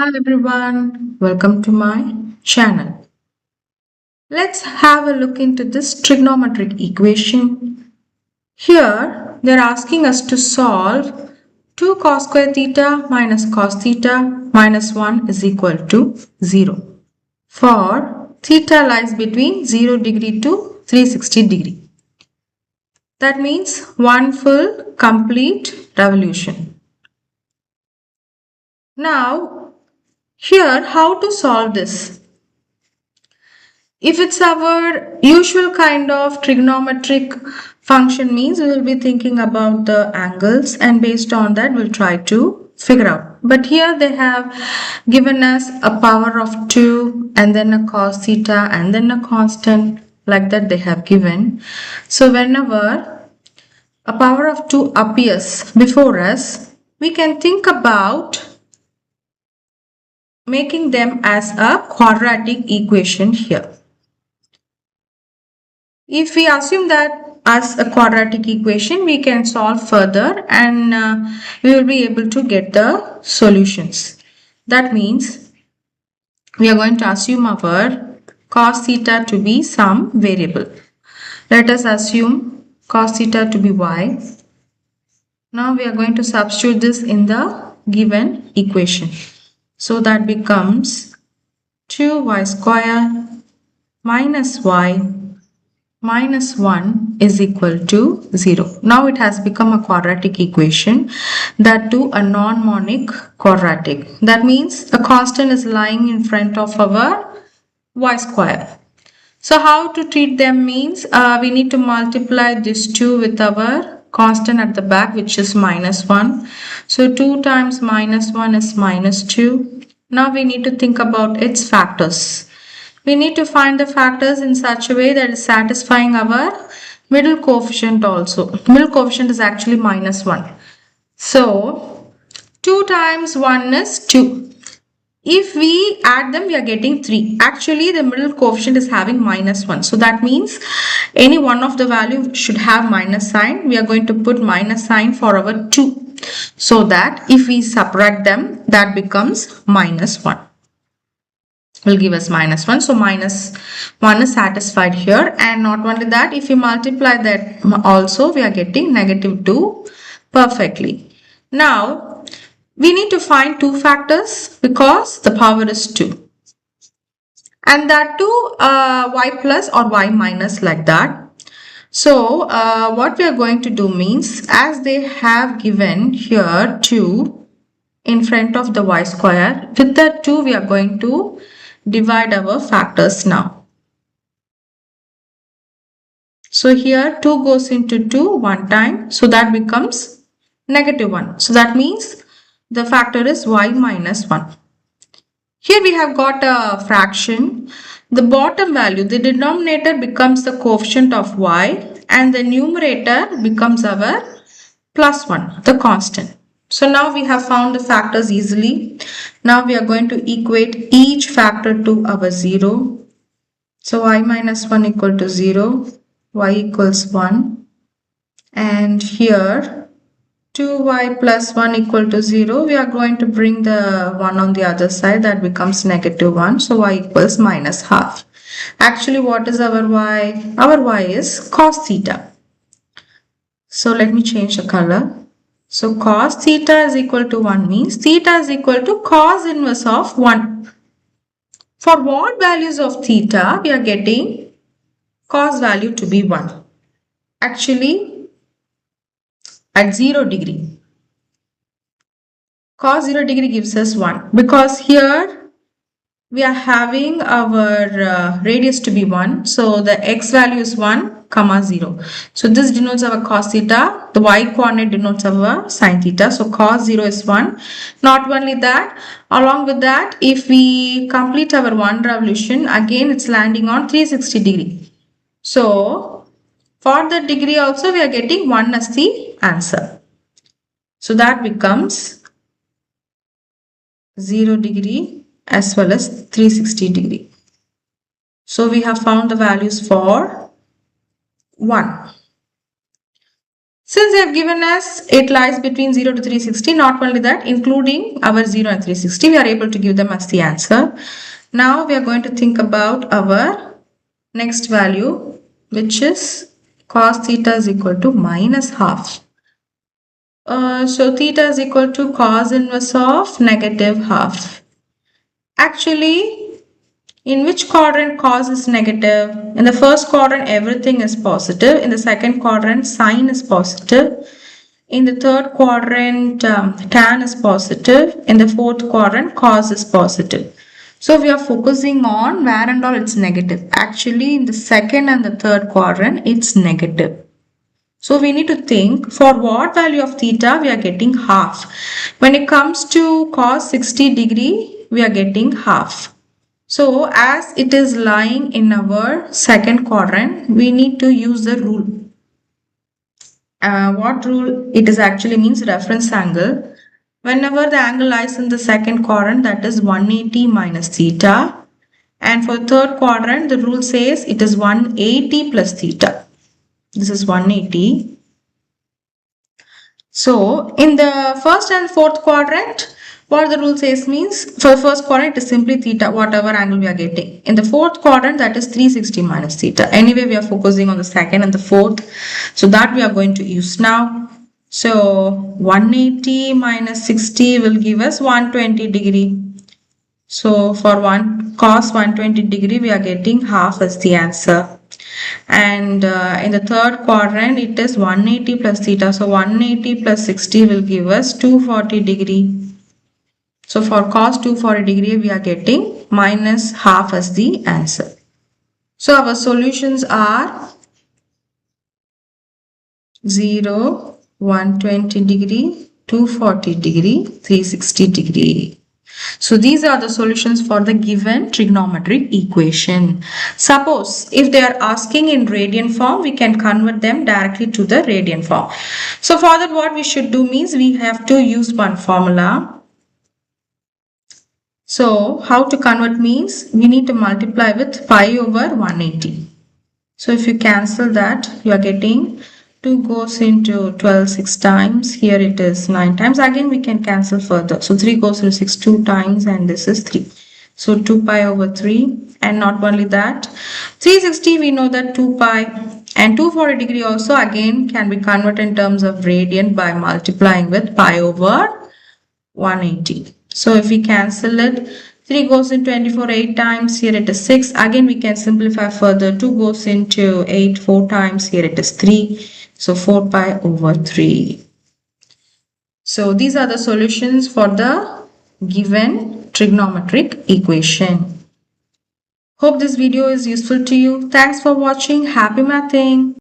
Hi everyone, welcome to my channel. Let's have a look into this trigonometric equation. Here they're asking us to solve 2 cos square theta minus cos theta minus 1 is equal to 0. For theta lies between 0 degree to 360 degree. That means one full complete revolution. Now here how to solve this? If it's our usual kind of trigonometric function means we will be thinking about the angles and based on that we'll try to figure out. But here they have given us a power of 2 and then a cos theta and then a constant like that they have given. So whenever a power of 2 appears before us, we can think about making them as a quadratic equation here. If we assume that as a quadratic equation, we can solve further and we will be able to get the solutions. That means we are going to assume our cos theta to be some variable. Let us assume cos theta to be y. Now we are going to substitute this in the given equation. So that becomes 2y square minus y minus 1 is equal to 0. Now it has become a quadratic equation, that too a non-monic quadratic. That means a constant is lying in front of our y square. So how to treat them means we need to multiply this 2 with our constant at the back, which is minus 1. So 2 times minus 1 is minus 2. Now we need to think about its factors. We need to find the factors in such a way that is satisfying our middle coefficient also. Middle coefficient is actually minus 1. So 2 times 1 is 2. If we add them, we are getting 3. Actually, the middle coefficient is having minus 1. So that means any one of the value should have minus sign. We are going to put minus sign for our 2. So that if we subtract them, that becomes minus 1. Will give us minus 1. So minus 1 is satisfied here, and not only that, if we multiply that also we are getting negative 2 perfectly. Now we need to find two factors because the power is 2 and that too y plus or y minus like that. So what we are going to do means, as they have given here 2 in front of the y square, with the 2 we are going to divide our factors now. So here 2 goes into 2 one time, so that becomes negative 1. So that means the factor is y minus 1. Here we have got a fraction. The bottom value, the denominator becomes the coefficient of y and the numerator becomes our plus 1, the constant. So now we have found the factors easily. Now we are going to equate each factor to our 0. So y minus 1 equal to 0, y equals 1, and here 2y plus 1 equal to 0. We are going to bring the 1 on the other side, that becomes negative 1. So y equals minus half. Actually, what is our y? Our y is cos theta. So let me change the color. So cos theta is equal to 1 means theta is equal to cos inverse of 1. For what values of theta we are getting cos value to be 1? Actually at 0 degree. Cos 0 degree gives us 1 because here we are having our radius to be 1. So the x value is 1 comma 0. So this denotes our cos theta. The y coordinate denotes our sin theta. So cos 0 is 1. Not only that, along with that, if we complete our one revolution, again it's landing on 360 degree. So for the degree also we are getting 1 as the answer. So that becomes 0 degree as well as 360 degree. So we have found the values for 1. Since they have given us it lies between 0 to 360, not only that, including our 0 and 360, we are able to give them as the answer. Now we are going to think about our next value, which is cos theta is equal to minus half. So theta is equal to cos inverse of negative half. Actually, in which quadrant cos is negative? In the first quadrant, everything is positive. In the second quadrant, sine is positive. In the third quadrant, tan is positive. In the fourth quadrant, cos is positive. So we are focusing on where and all it's negative. Actually, in the second and the third quadrant, it's negative. So we need to think for what value of theta we are getting half. When it comes to cos 60 degree, we are getting half. So as it is lying in our second quadrant, we need to use the rule. What rule? It is actually means reference angle. Whenever the angle lies in the second quadrant, that is 180 minus theta. And for third quadrant, the rule says it is 180 plus theta. This is 180. So in the first and fourth quadrant, what the rule says means for the first quadrant it is simply theta, whatever angle we are getting. In the fourth quadrant, that is 360 minus theta. Anyway, we are focusing on the second and the fourth. So that we are going to use now. So 180 minus 60 will give us 120 degree. So for cos 120 degree, we are getting half as the answer. And in the third quadrant, it is 180 plus theta. So 180 plus 60 will give us 240 degree. So for cos 240 degree, we are getting minus half as the answer. So our solutions are 0, 120 degree, 240 degree, 360 degree. So these are the solutions for the given trigonometric equation. Suppose if they are asking in radian form, we can convert them directly to the radian form. So for that, what we should do means we have to use one formula. So how to convert means we need to multiply with pi over 180. So if you cancel that, you are getting 2 goes into 12 6 times. Here it is 9 times. Again we can cancel further. So 3 goes into 6 2 times and this is 3. So 2 pi over 3, and not only that, 360 we know that 2 pi, and 240 degree also again can be converted in terms of radian by multiplying with pi over 180. So if we cancel it, 3 goes into 24 8 times, here it is 6. Again we can simplify further. 2 goes into 8 4 times, here it is 3. So 4 pi over 3. So these are the solutions for the given trigonometric equation. Hope this video is useful to you. Thanks for watching. Happy mathing.